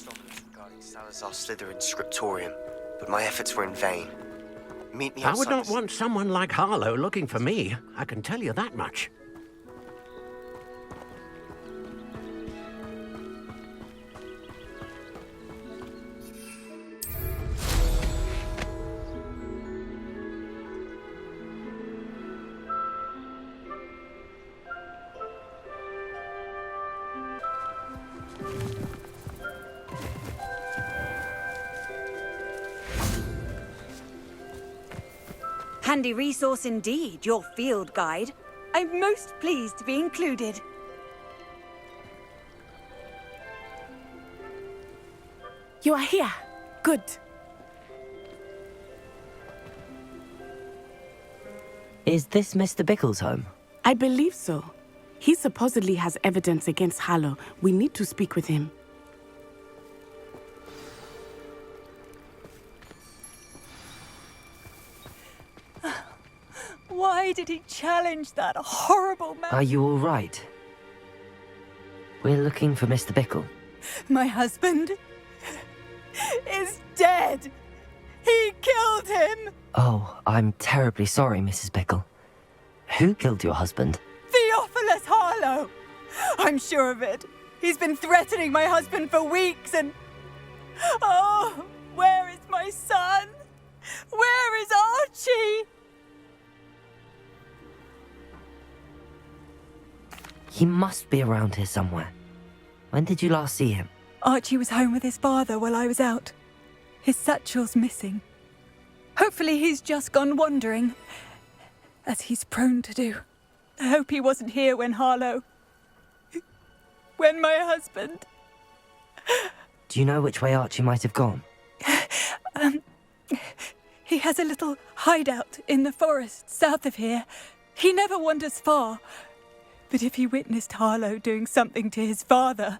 correspondence regarding Salazar Slytherin's scriptorium, but my efforts were in vain. Meet me I outside would not the- want someone like Harlow looking for me. I can tell you that much. Handy resource indeed, your field guide. I'm most pleased to be included. You are here. Good. Is this Mr. Bickle's home? I believe so. He supposedly has evidence against Harlow. We need to speak with him. Why did he challenge that horrible man? Are you all right? We're looking for Mr. Bickle. My husband is dead. He killed him. Oh, I'm terribly sorry, Mrs. Bickle. Who killed your husband? Theophilus Harlow. I'm sure of it. He's been threatening my husband for weeks and... Oh, where is my son? Where is Archie? He must be around here somewhere. When did you last see him? Archie was home with his father while I was out. His satchel's missing. Hopefully he's just gone wandering, as he's prone to do. I hope he wasn't here when Harlow... when my husband... Do you know which way Archie might have gone? He has a little hideout in the forest south of here. He never wanders far. But if he witnessed Harlow doing something to his father,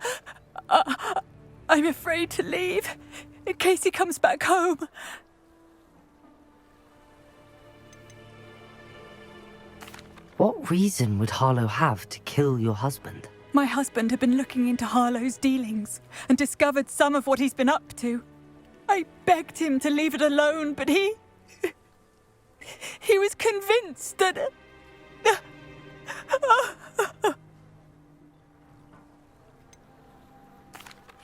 I'm afraid to leave, in case he comes back home. What reason would Harlow have to kill your husband? My husband had been looking into Harlow's dealings and discovered some of what he's been up to. I begged him to leave it alone, but he was convinced that...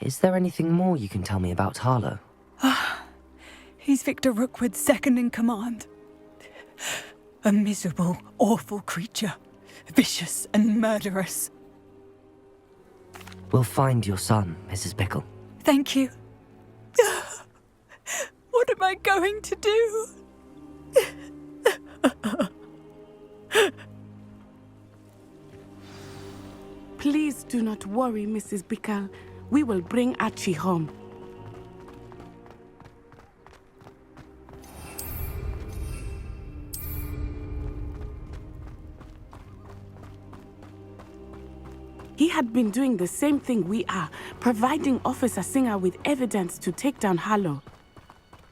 Is there anything more you can tell me about Harlow? He's Victor Rookwood's second in command. A miserable, awful creature. Vicious and murderous. We'll find your son, Mrs. Bickle. Thank you. What am I going to do? Please do not worry, Mrs. Bickle. We will bring Archie home. He had been doing the same thing we are, providing Officer Singer with evidence to take down Harlow.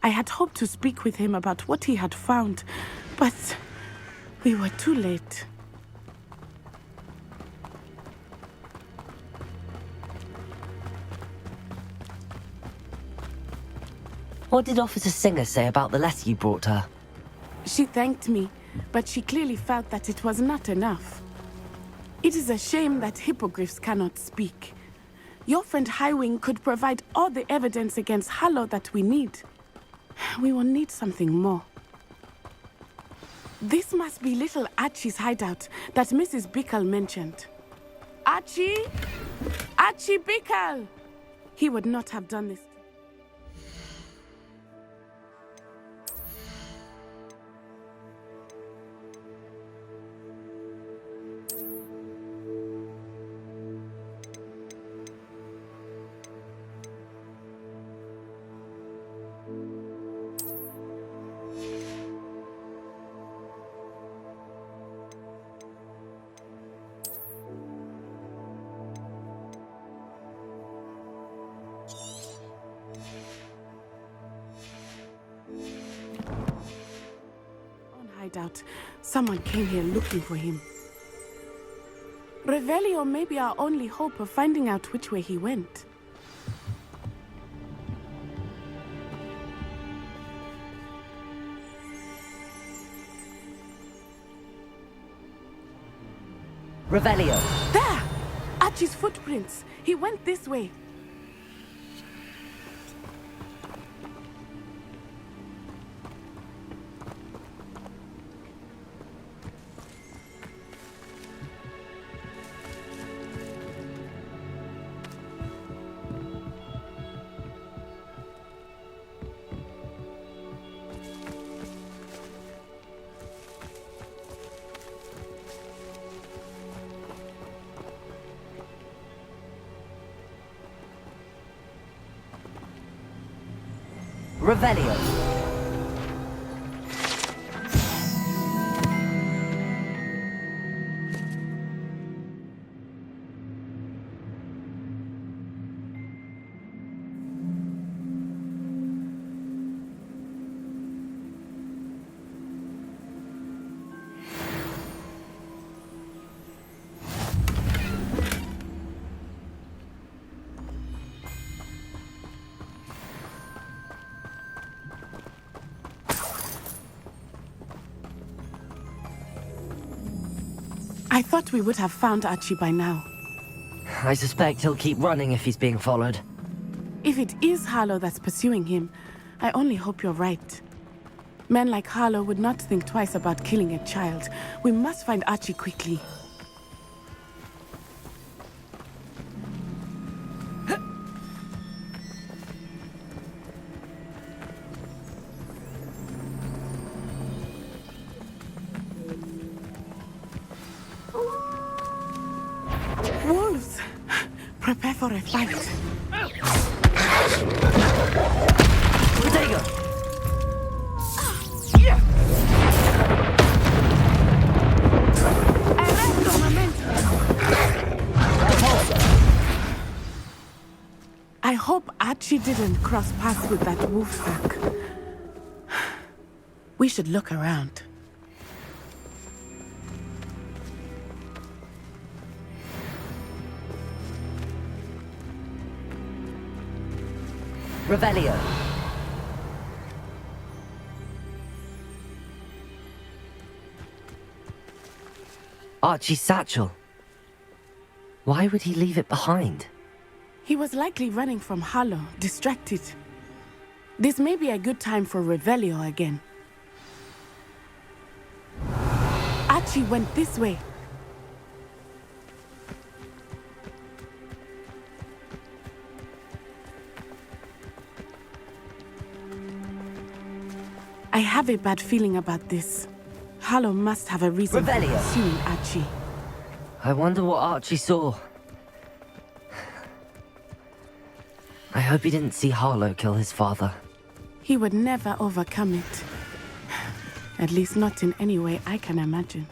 I had hoped to speak with him about what he had found, but we were too late. What did Officer Singer say about the letter you brought her? She thanked me, but she clearly felt that it was not enough. It is a shame that hippogriffs cannot speak. Your friend Highwing could provide all the evidence against Harlow that we need. We will need something more. This must be little Archie's hideout that Mrs. Bickle mentioned. Archie? Archie Bickle! He would not have done this. Hideout. Someone came here looking for him. Revelio may be our only hope of finding out which way he went. Revelio. There! Archie's footprints. He went this way. Revelio. I thought we would have found Archie by now. I suspect he'll keep running if he's being followed. If it is Harlow that's pursuing him, I only hope you're right. Men like Harlow would not think twice about killing a child. We must find Archie quickly. Wolves! Prepare for a fight. Protego! Arresto momento! I hope Archie didn't cross paths with that wolf pack. We should look around. Revelio. Archie's satchel. Why would he leave it behind? He was likely running from Harlow, distracted. This may be a good time for Revelio again. Archie went this way. I have a bad feeling about this. Harlow must have a reason for Revelio. pursuing Archie. I wonder what Archie saw. I hope he didn't see Harlow kill his father. He would never overcome it. At least not in any way I can imagine.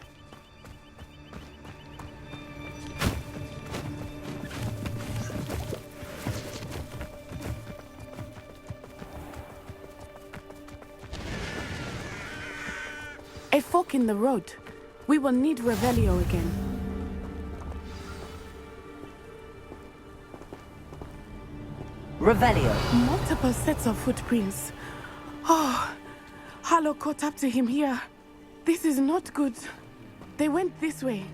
A fork in the road. We will need Revelio again. Revelio. Multiple sets of footprints. Oh, Harlow caught up to him here. This is not good. They went this way.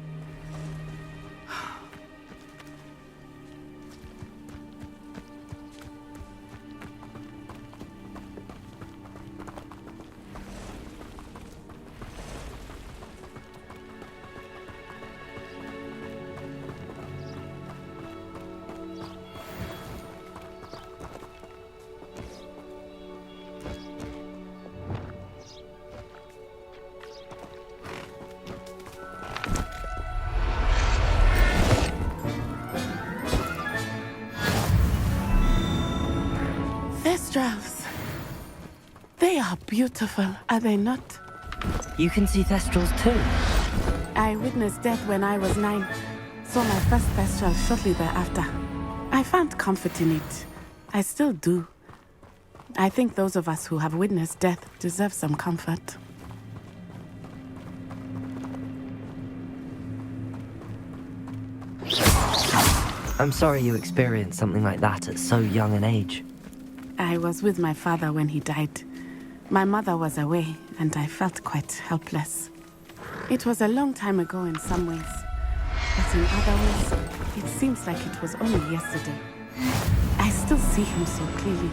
Thestrals. They are beautiful, are they not? You can see Thestrals too. I witnessed death when I was 9. Saw my first Thestral shortly thereafter. I found comfort in it. I still do. I think those of us who have witnessed death deserve some comfort. I'm sorry you experienced something like that at so young an age. I was with my father when he died. My mother was away, and I felt quite helpless. It was a long time ago in some ways. But in other ways, it seems like it was only yesterday. I still see him so clearly.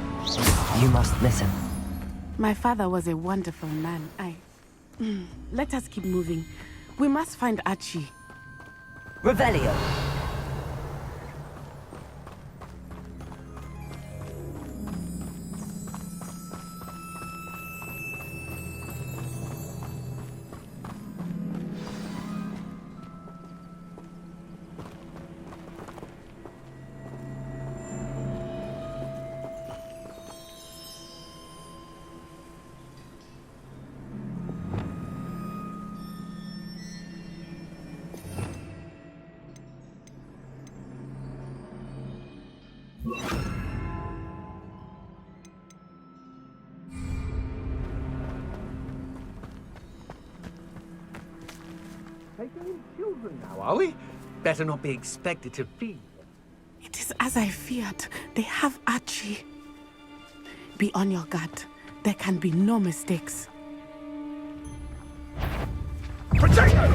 You must miss him. My father was a wonderful man. Let us keep moving. We must find Archie. Revelio. Taking in children now, are we? Better not be expected to feed. It is as I feared. They have Archie. Be on your guard. There can be no mistakes. Potato!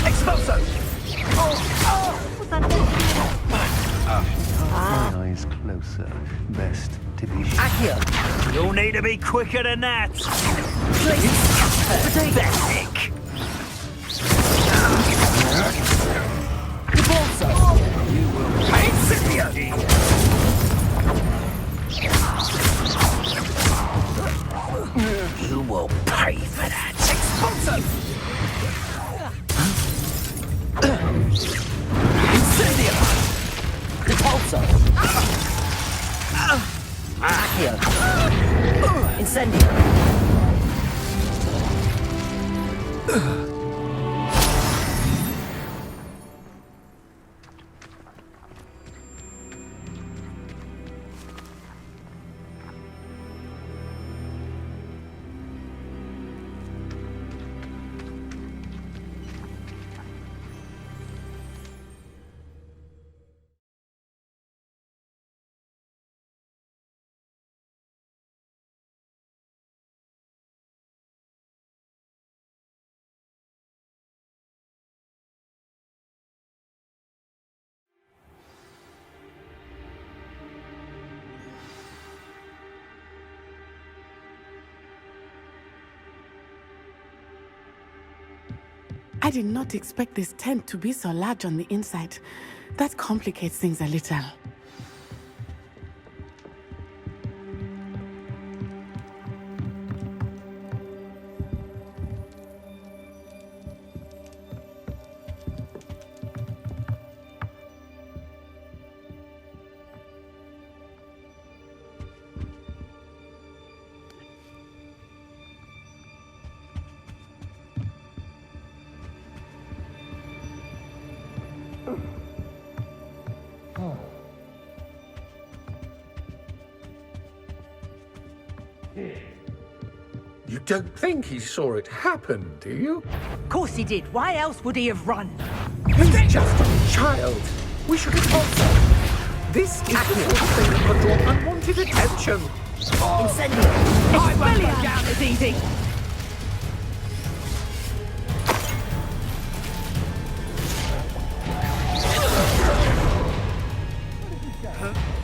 Expulso! My eyes closer. Best to be sure. Accio. You'll need to be quicker than that. Pathetic. You will pay for that. Expulso! Incendio. Repulso. Accio. Incendio. I did not expect this tent to be so large on the inside. That complicates things a little. You don't think he saw it happen, do you? Of course he did. Why else would he have run? He's just a child. We should have told him. This is the sort of thing that could draw unwanted attention. Incendio. I won't go down as easy.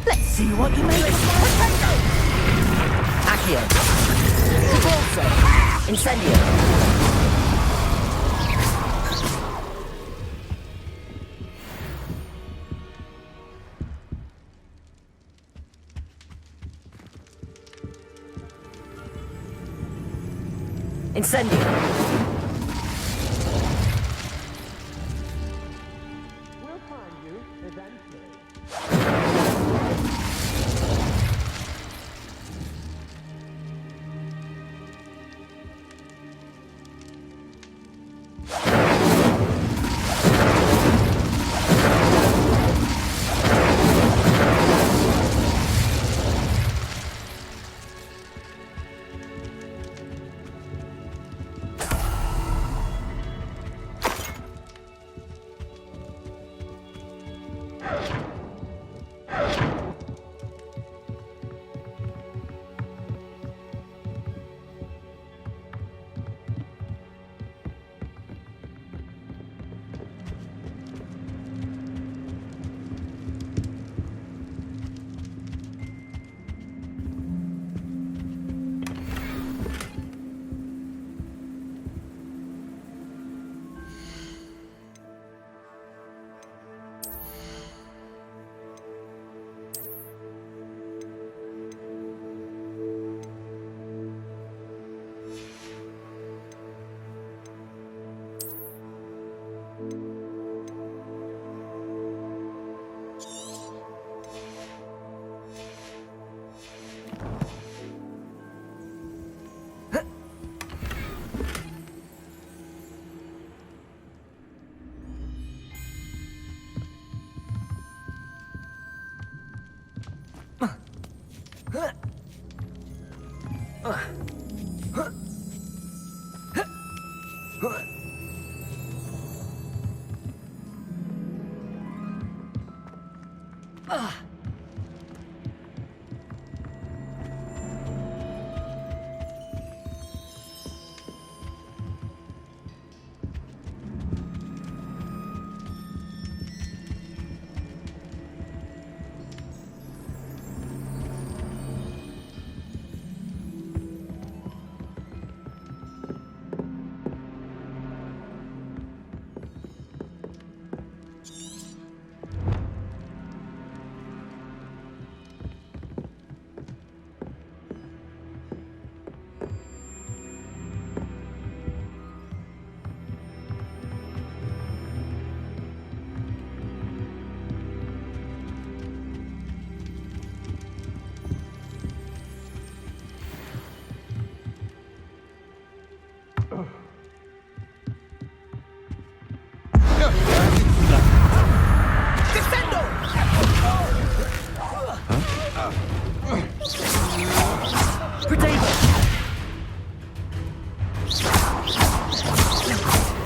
Let's see what you make of Accio. Repulso. Incendio. Incendio. We'll find you eventually.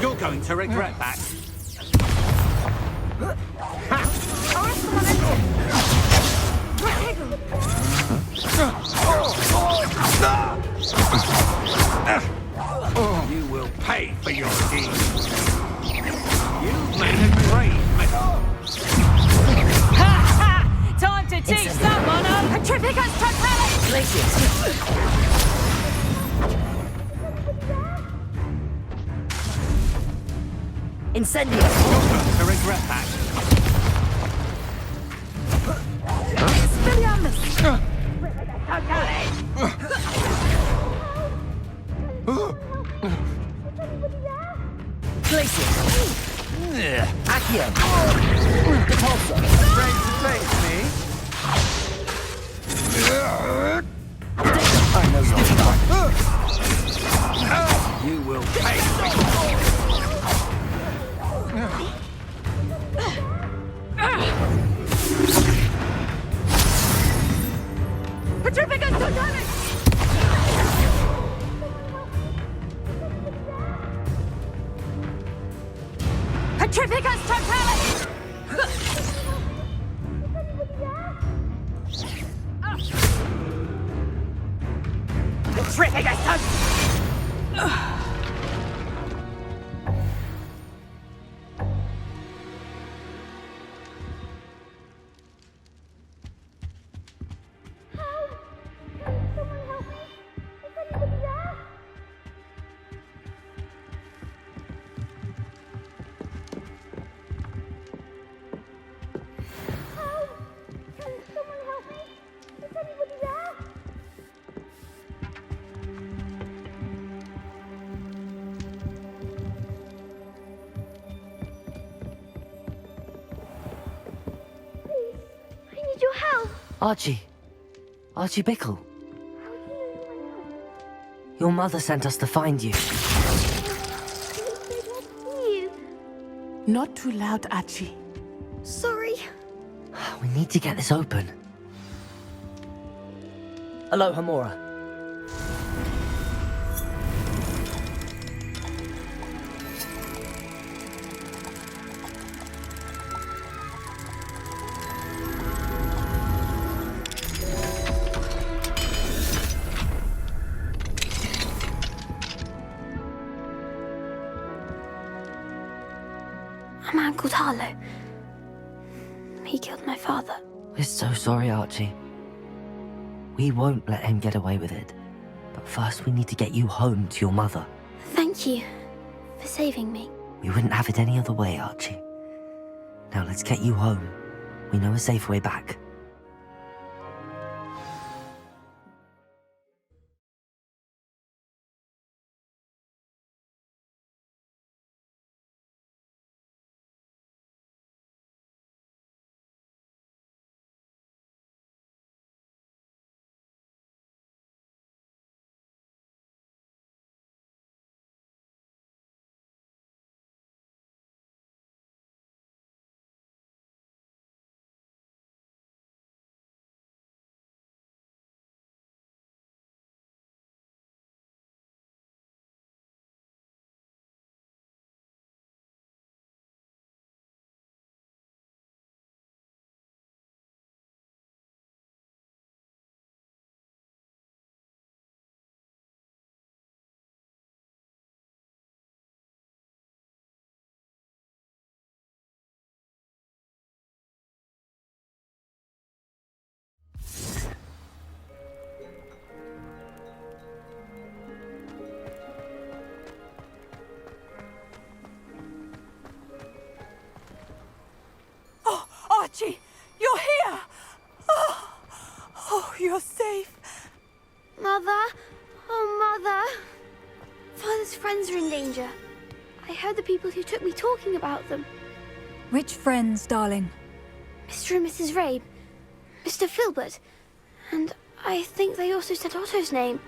You're going to regret that. You will pay for your deeds. You've made a great mistake. Time to teach someone a Petrificus Totalis! Incendio! To regret that. Glacius! Accio! Repulsor! Afraid to face me? I know you're You will pay. Petrificus Totalis! Petrificus Totalis! Petrificus Totalis! Your help. Archie. Archie Bickle. Your mother sent us to find you. You. Not too loud, Archie. Sorry. We need to get this open. Hello, Hamura. A man called Harlow. He killed my father. We're so sorry, Archie. We won't let him get away with it. But first we need to get you home to your mother. Thank you for saving me. We wouldn't have it any other way, Archie. Now let's get you home. We know a safe way back. Oh, you're safe. Mother? Oh, Mother. Father's friends are in danger. I heard the people who took me talking about them. Which friends, darling? Mr. and Mrs. Rabe, Mr. Filbert, and I think they also said Otto's name.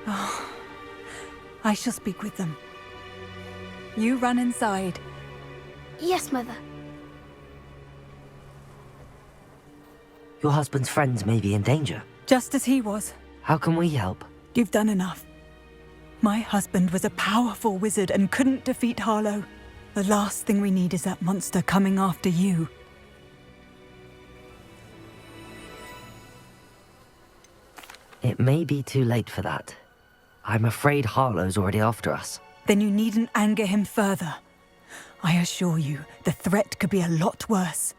Oh, I shall speak with them. You run inside. Yes, Mother. Your husband's friends may be in danger. Just as he was. How can we help? You've done enough. My husband was a powerful wizard and couldn't defeat Harlow. The last thing we need is that monster coming after you. It may be too late for that. I'm afraid Harlow's already after us. Then you needn't anger him further. I assure you, the threat could be a lot worse.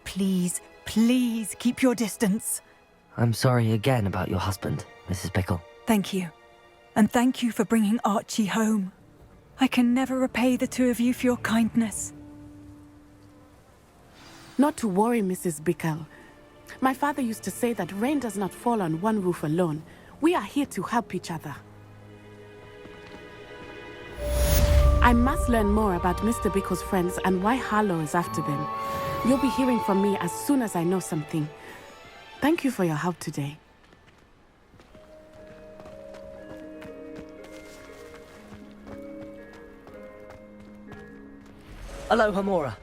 Please, please keep your distance. I'm sorry again about your husband, Mrs. Pickle. Thank you. And thank you for bringing Archie home. I can never repay the two of you for your kindness. Not to worry, Mrs. Bickle. My father used to say that rain does not fall on one roof alone. We are here to help each other. I must learn more about Mr. Bickle's friends and why Harlow is after them. You'll be hearing from me as soon as I know something. Thank you for your help today. Aloha, Mora.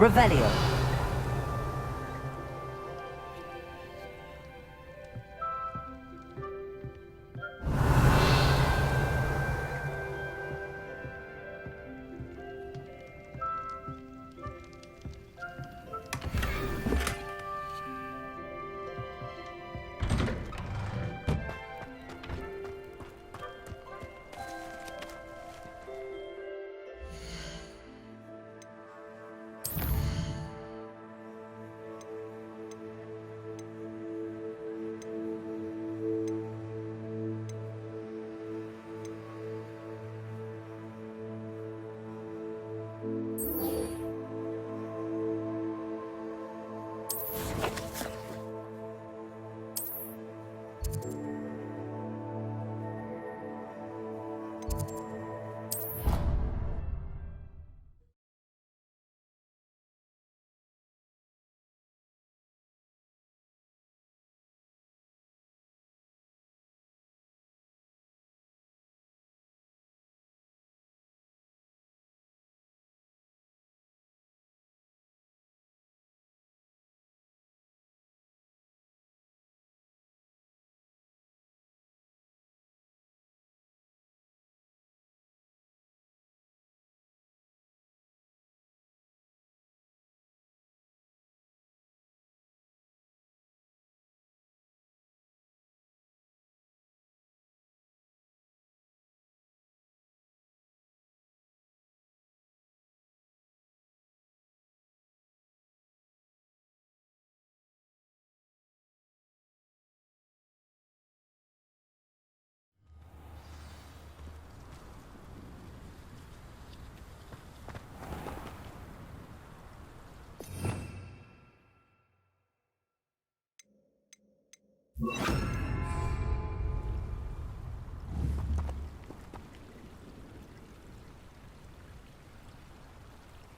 Revelio.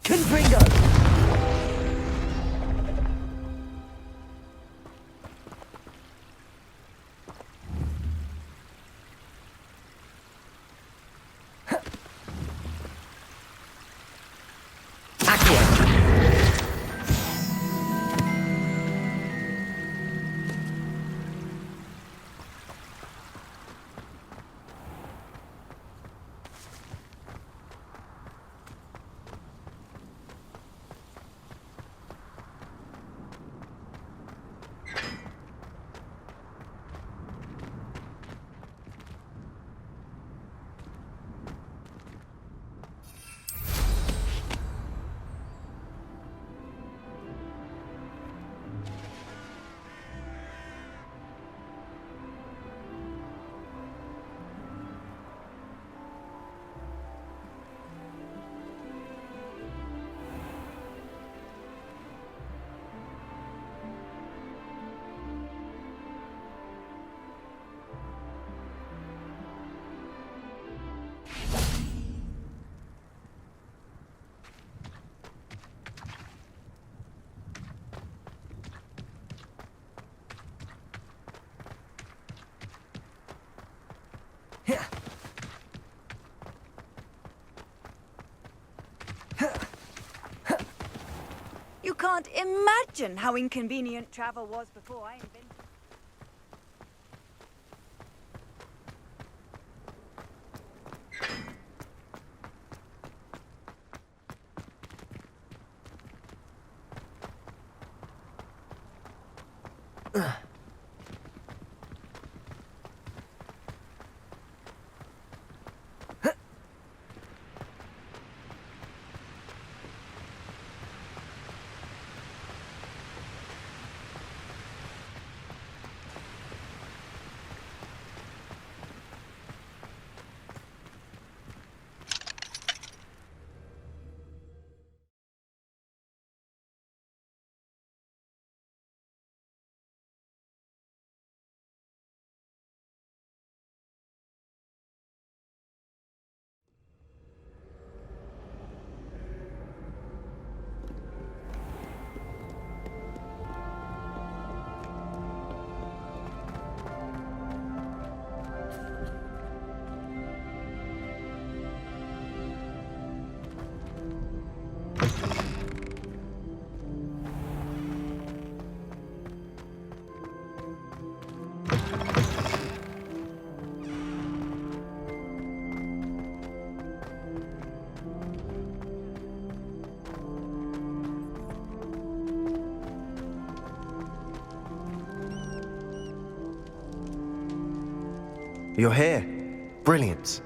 Confringo! You can't imagine how inconvenient travel was before I invented. You're here. Brilliant.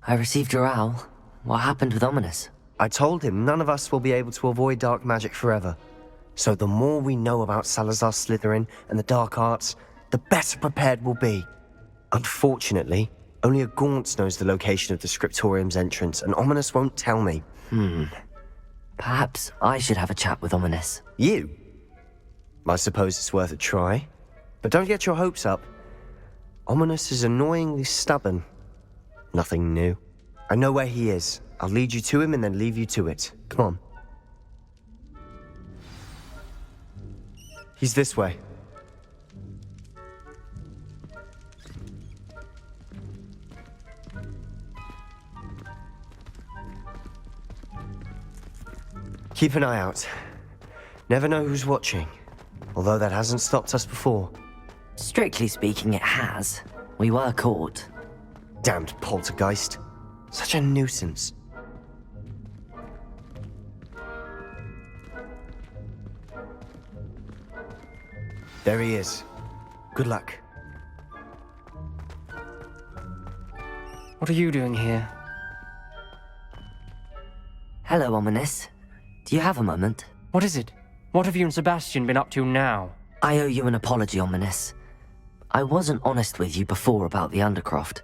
I received your owl. What happened with Ominous? I told him none of us will be able to avoid dark magic forever. So the more we know about Salazar Slytherin and the dark arts, the better prepared we'll be. Unfortunately, only a Gaunt knows the location of the Scriptorium's entrance, and Ominous won't tell me. Perhaps I should have a chat with Ominous. You? I suppose it's worth a try. But don't get your hopes up. Ominous is annoyingly stubborn. Nothing new. I know where he is. I'll lead you to him and then leave you to it. Come on. He's this way. Keep an eye out. Never know who's watching. Although that hasn't stopped us before. Strictly speaking, it has. We were caught. Damned poltergeist. Such a nuisance. There he is. Good luck. What are you doing here? Hello, Ominous. Do you have a moment? What is it? What have you and Sebastian been up to now? I owe you an apology, Ominous. I wasn't honest with you before about the Undercroft.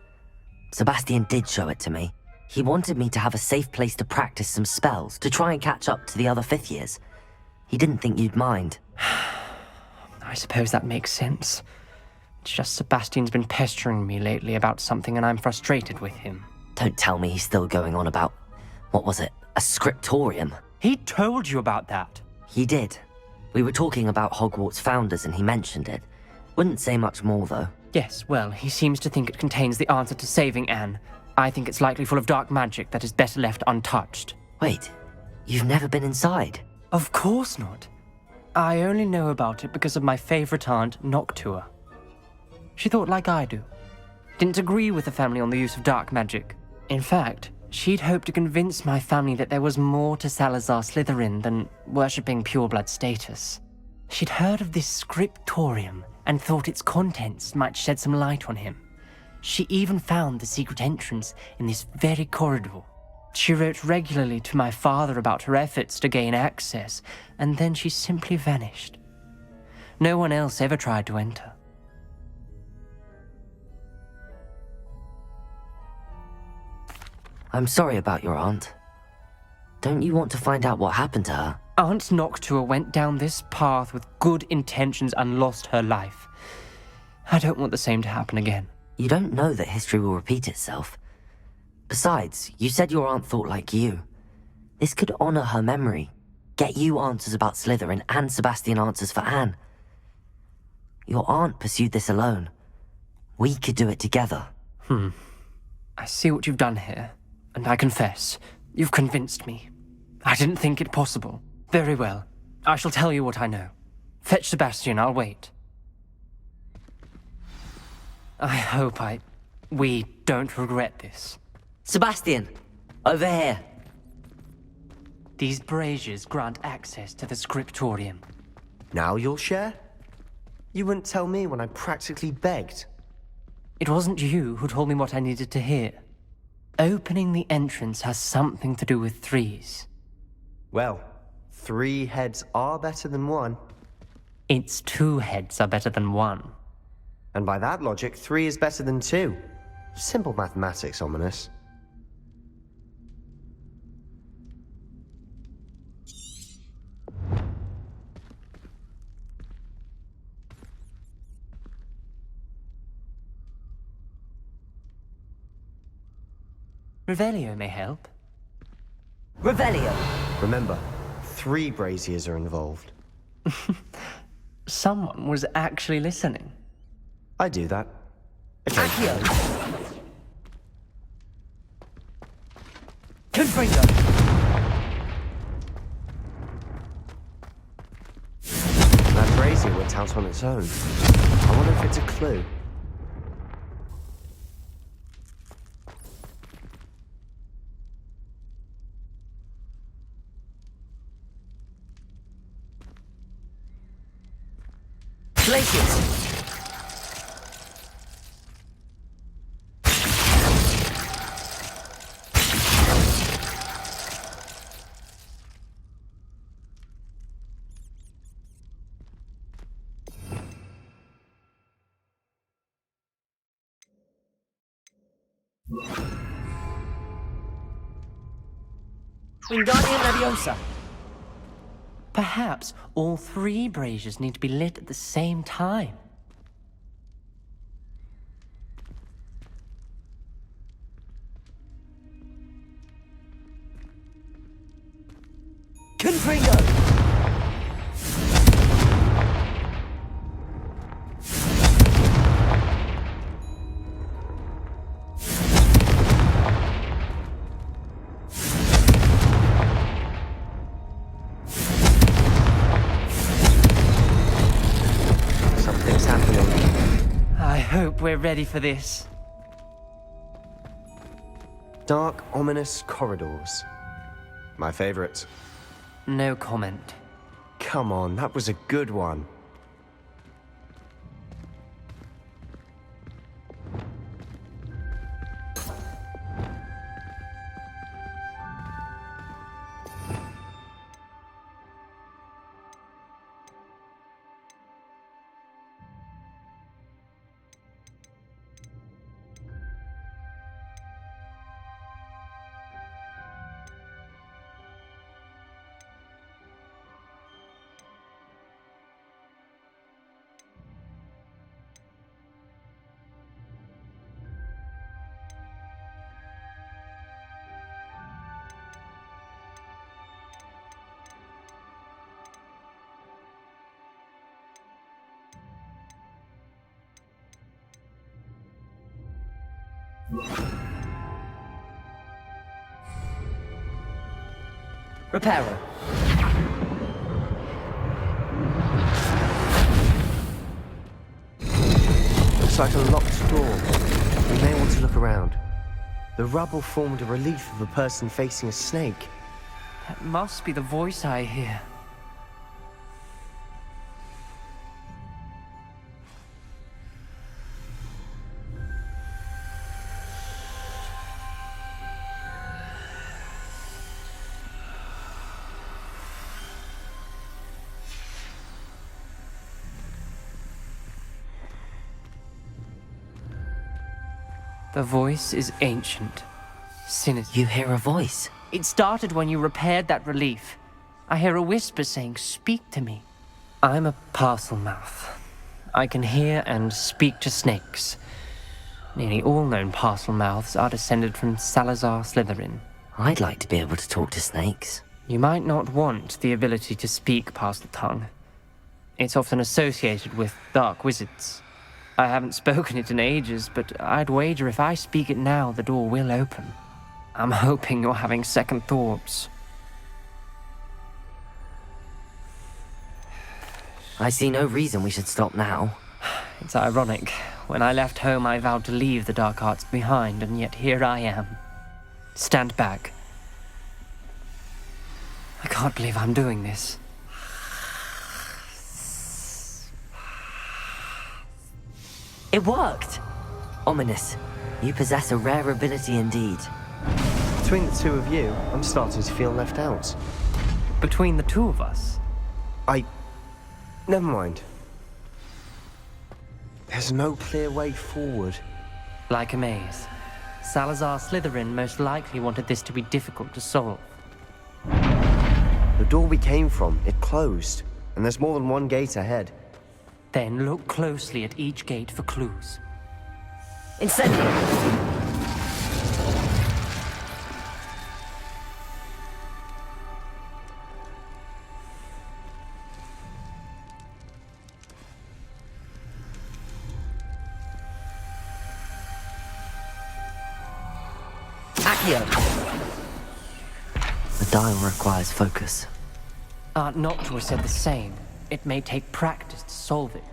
Sebastian did show it to me. He wanted me to have a safe place to practice some spells, to try and catch up to the other fifth years. He didn't think you'd mind. I suppose that makes sense. It's just Sebastian's been pestering me lately about something and I'm frustrated with him. Don't tell me he's still going on about, what was it, a scriptorium? He told you about that. He did. We were talking about Hogwarts founders and he mentioned it. Wouldn't say much more, though. Yes, well, he seems to think it contains the answer to saving Anne. I think it's likely full of dark magic that is better left untouched. Wait, you've never been inside? Of course not. I only know about it because of my favorite aunt, Noctua. She thought like I do. Didn't agree with the family on the use of dark magic. In fact, she'd hoped to convince my family that there was more to Salazar Slytherin than worshipping pureblood status. She'd heard of this scriptorium and thought its contents might shed some light on him. She even found the secret entrance in this very corridor. She wrote regularly to my father about her efforts to gain access, and then she simply vanished. No one else ever tried to enter. I'm sorry about your aunt. Don't you want to find out what happened to her? Aunt Noctua went down this path with good intentions and lost her life. I don't want the same to happen again. You don't know that history will repeat itself. Besides, you said your aunt thought like you. This could honor her memory, get you answers about Slytherin and Sebastian answers for Anne. Your aunt pursued this alone. We could do it together. I see what you've done here, and I confess, you've convinced me. I didn't think it possible. Very well. I shall tell you what I know. Fetch Sebastian, I'll wait. I hope we don't regret this. Sebastian! Over here! These braziers grant access to the scriptorium. Now you'll share? You wouldn't tell me when I practically begged. It wasn't you who told me what I needed to hear. Opening the entrance has something to do with threes. Well, 3 heads are better than 1. Its 2 heads are better than 1. And by that logic, 3 is better than 2. Simple mathematics, Ominous. Revelio may help. Revelio! Remember, 3 braziers are involved. Someone was actually listening. I do that. Accio! Confringo! That brazier went out on its own. I wonder if it's a clue. Places! Wingardium Leviosa! Perhaps all 3 braziers need to be lit at the same time. Confringo! Something's happening. I hope we're ready for this. Dark, ominous corridors. My favorite. No comment. Come on, that was a good one. Reparo. Looks like a locked door. We may want to look around. The rubble formed a relief of a person facing a snake. That must be the voice I hear. The voice is ancient, sinister. You hear a voice? It started when you repaired that relief. I hear a whisper saying, "Speak to me." I'm a parcel mouth. I can hear and speak to snakes. Nearly all known parcel mouths are descended from Salazar Slytherin. I'd like to be able to talk to snakes. You might not want the ability to speak parcel tongue. It's often associated with dark wizards. I haven't spoken it in ages, but I'd wager if I speak it now, the door will open. I'm hoping you're having second thoughts. I see no reason we should stop now. It's ironic. When I left home, I vowed to leave the dark arts behind, and yet here I am. Stand back. I can't believe I'm doing this. It worked! Ominous. You possess a rare ability indeed. Between the two of you, I'm starting to feel left out. Between the two of us? Never mind. There's no clear way forward. Like a maze. Salazar Slytherin most likely wanted this to be difficult to solve. The door we came from, it closed. And there's more than one gate ahead. Then look closely at each gate for clues. Incendio! The dial requires focus. Aunt Noctua said the same. It may take practice to solve it.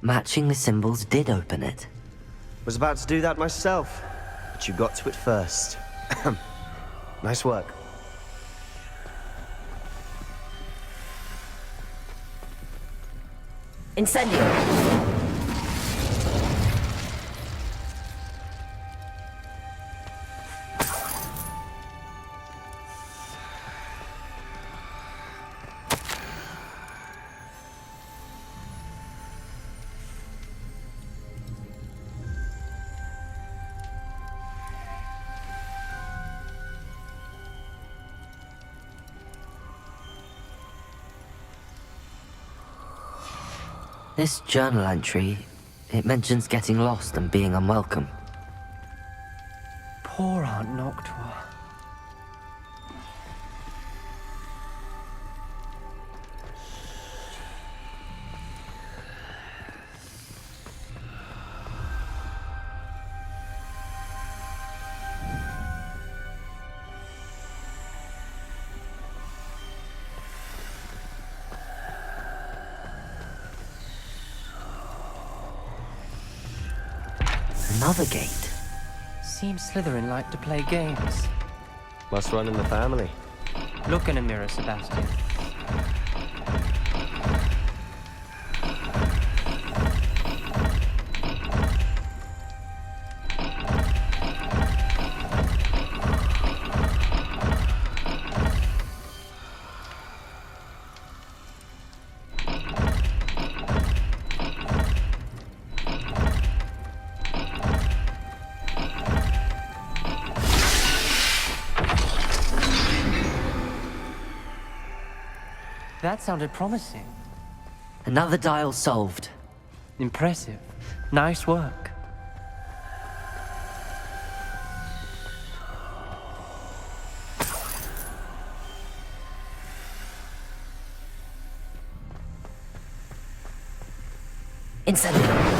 Matching the symbols did open it. Was about to do that myself, but you got to it first. Nice work. Incendio! This journal entry, it mentions getting lost and being unwelcome. Poor Aunt Noctua. Another gate. Seems Slytherin like to play games. Must run in the family. Look in a mirror, Sebastian. That sounded promising. Another dial solved. Impressive. Nice work. Incendio.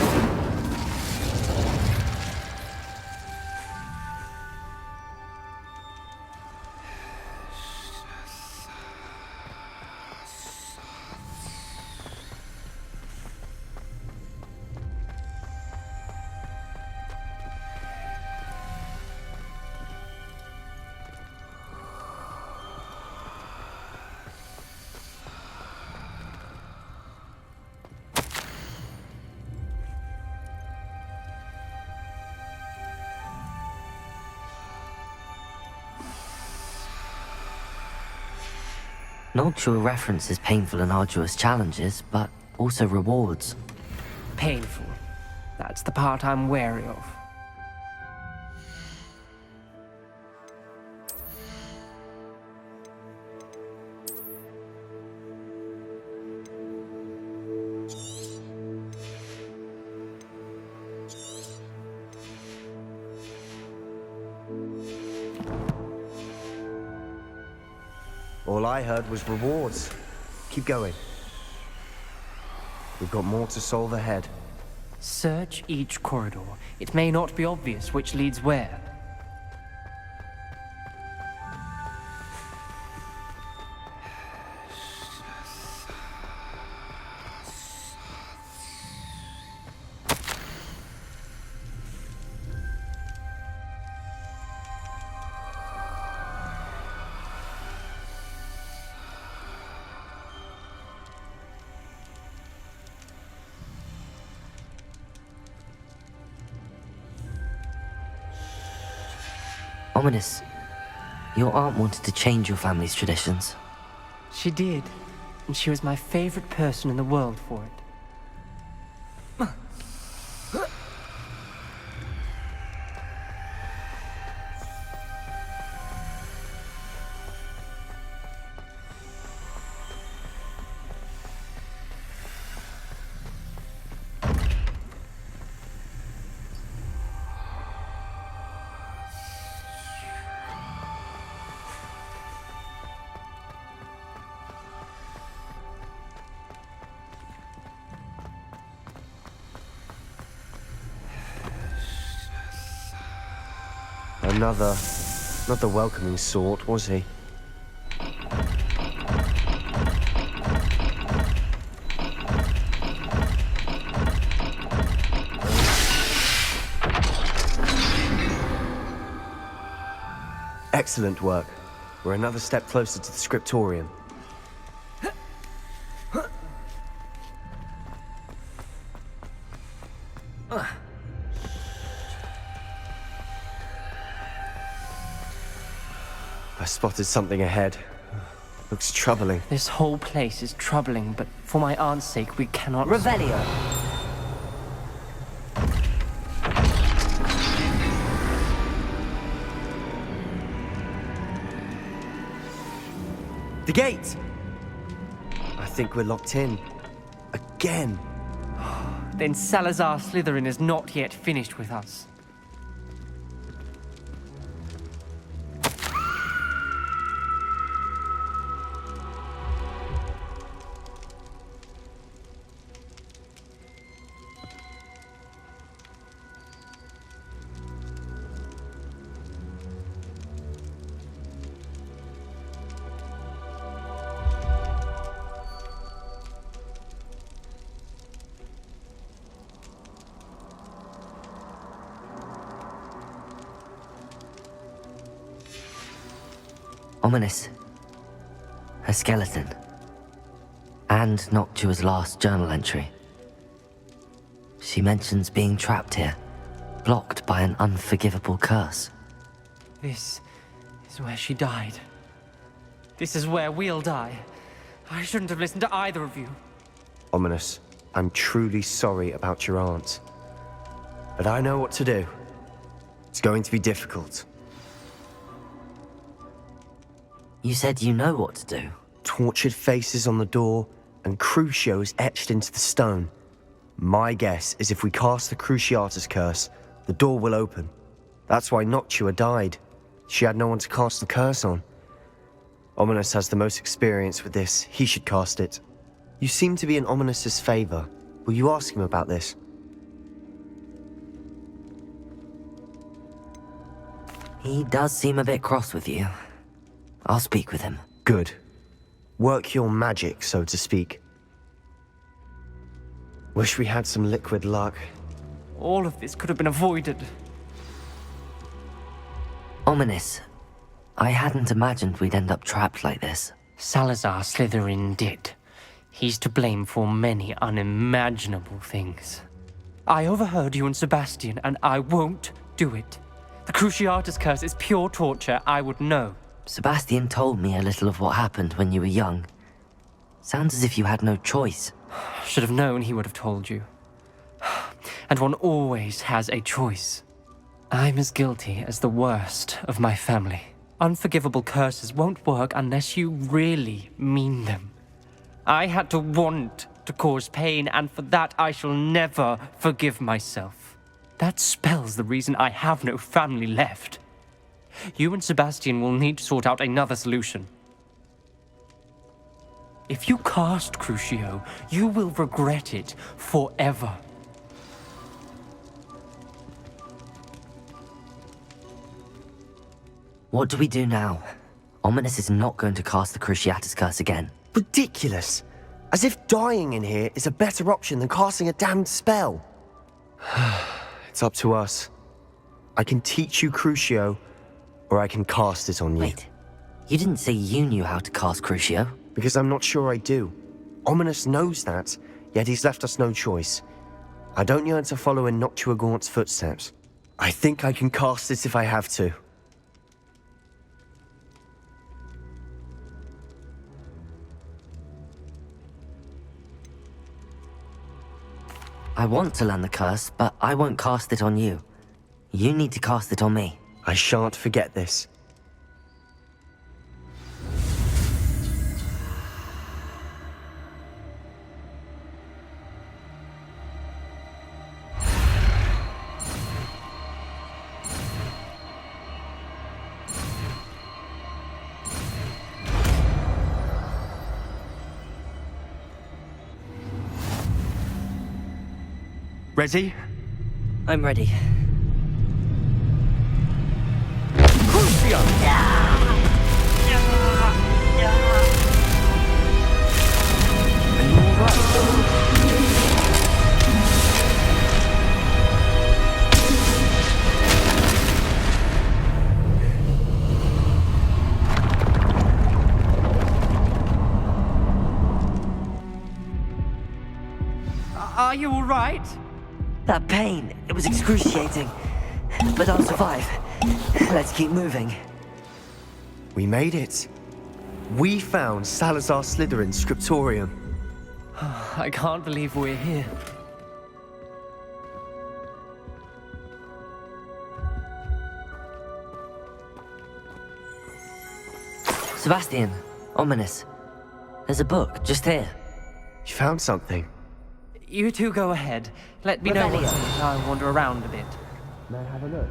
Noctua references painful and arduous challenges, but also rewards. Painful. That's the part I'm wary of. All I heard was rewards. Keep going. We've got more to solve ahead. Search each corridor. It may not be obvious which leads where. Ominous. Your aunt wanted to change your family's traditions. She did, and she was my favorite person in the world for it. Another, not the welcoming sort, was he? Excellent work. We're another step closer to the scriptorium. I spotted something ahead. Looks troubling. This whole place is troubling, but for my aunt's sake, we cannot... Revelio! The gate! I think we're locked in. Again. Then Salazar Slytherin is not yet finished with us. Ominous. Her skeleton. And Noctua's last journal entry. She mentions being trapped here, blocked by an unforgivable curse. This is where she died. This is where we'll die. I shouldn't have listened to either of you. Ominous, I'm truly sorry about your aunt. But I know what to do. It's going to be difficult. You said you know what to do. tortured faces on the door and Crucios etched into the stone. My guess is if we cast the Cruciatus curse, the door will open. That's why Noctua died. She had no one to cast the curse on. Ominous has the most experience with this. He should cast it. You seem to be in Ominous's favor. Will you ask him about this? He does seem a bit cross with you. I'll speak with him. Good. Work your magic, so to speak. Wish we had some liquid luck. All of this could have been avoided. Ominous. I hadn't imagined we'd end up trapped like this. Salazar Slytherin did. He's to blame for many unimaginable things. I overheard you and Sebastian, and I won't do it. The Cruciatus curse is pure torture, I would know. Sebastian told me a little of what happened when you were young. Sounds as if you had no choice. Should have known he would have told you. And one always has a choice. I'm as guilty as the worst of my family. Unforgivable curses won't work unless you really mean them. I had to want to cause pain, and for that I shall never forgive myself. That spells the reason I have no family left. You and Sebastian will need to sort out another solution. If you cast Crucio, you will regret it forever. What do we do now? Ominous is not going to cast the Cruciatus curse again. Ridiculous! As if dying in here is a better option than casting a damned spell. It's up to us. I can teach you Crucio, or I can cast it on you. Wait, you didn't say you knew how to cast Crucio? Because I'm not sure I do. Ominous knows that, yet he's left us no choice. I don't yearn to follow in Noctua Gaunt's footsteps. I think I can cast it if I have to. I want to learn the curse, but I won't cast it on you. You need to cast it on me. I shan't forget this. Ready? I'm ready. Crucio! Are you all right? That pain, it was excruciating. But I'll survive. Let's keep moving. We made it. We found Salazar Slytherin's scriptorium. I can't believe we're here. Sebastian, Ominous. There's a book just here. You found something. You two go ahead. Let me know what's in it. I'll wander around a bit. May I have a look?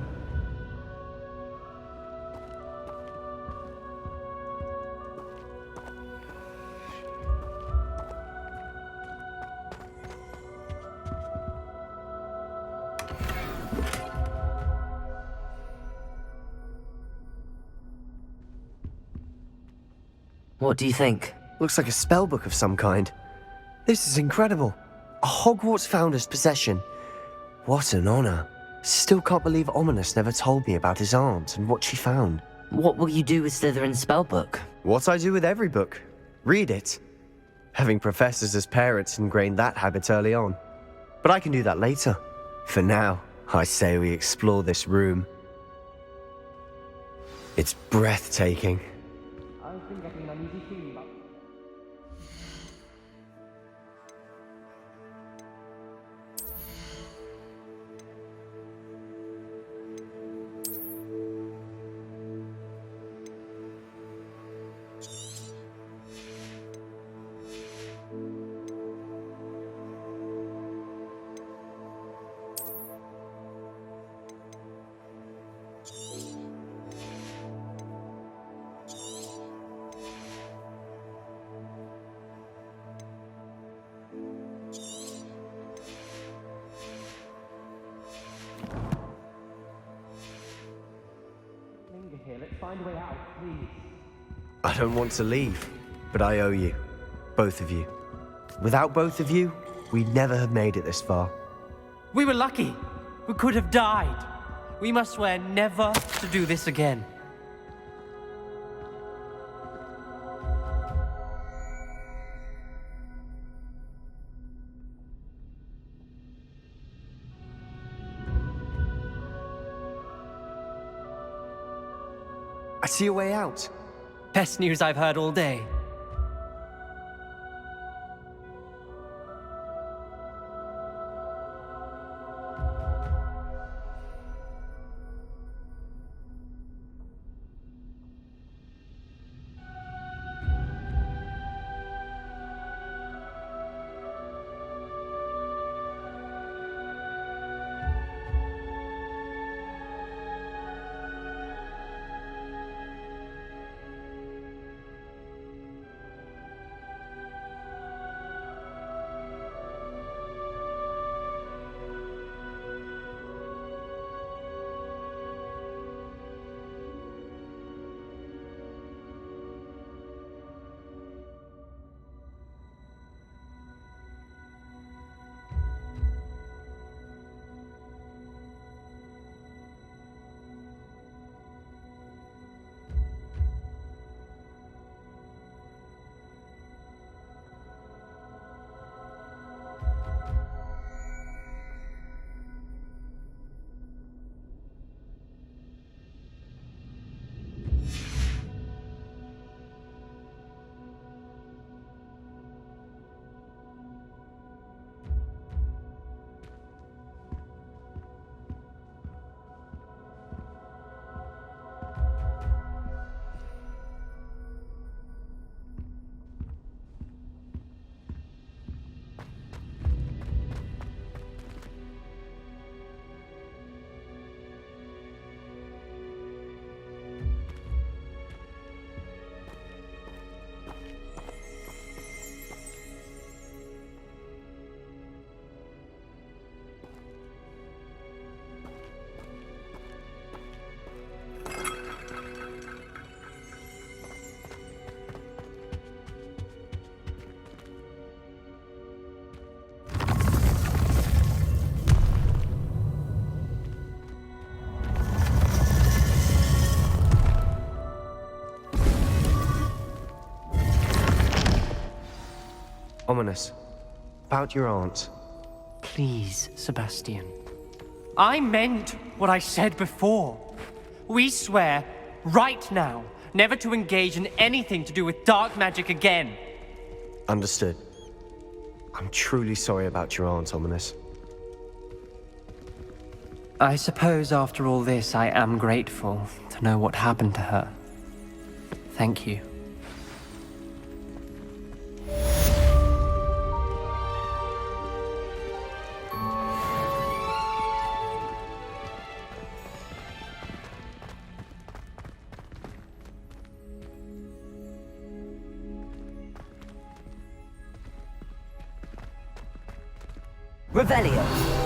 What do you think? Looks like a spell book of some kind. This is incredible. A Hogwarts founder's possession. What an honor. Still can't believe Ominous never told me about his aunt and what she found. What will you do with Slytherin's spellbook? What I do with every book. Read it. Having professors as parents ingrained that habit early on. But I can do that later. For now, I say we explore this room. It's breathtaking. find a way out, please. I don't want to leave, but I owe you. Both of you. Without both of you, we'd never have made it this far. We were lucky. We could have died. We must swear never to do this again. I see a way out. Best news I've heard all day. Ominous. About your aunt. Please, Sebastian. I meant what I said before. We swear, right now, never to engage in anything to do with dark magic again. Understood. I'm truly sorry about your aunt, Ominous. I suppose after all this, I am grateful to know what happened to her. Thank you. Revelio.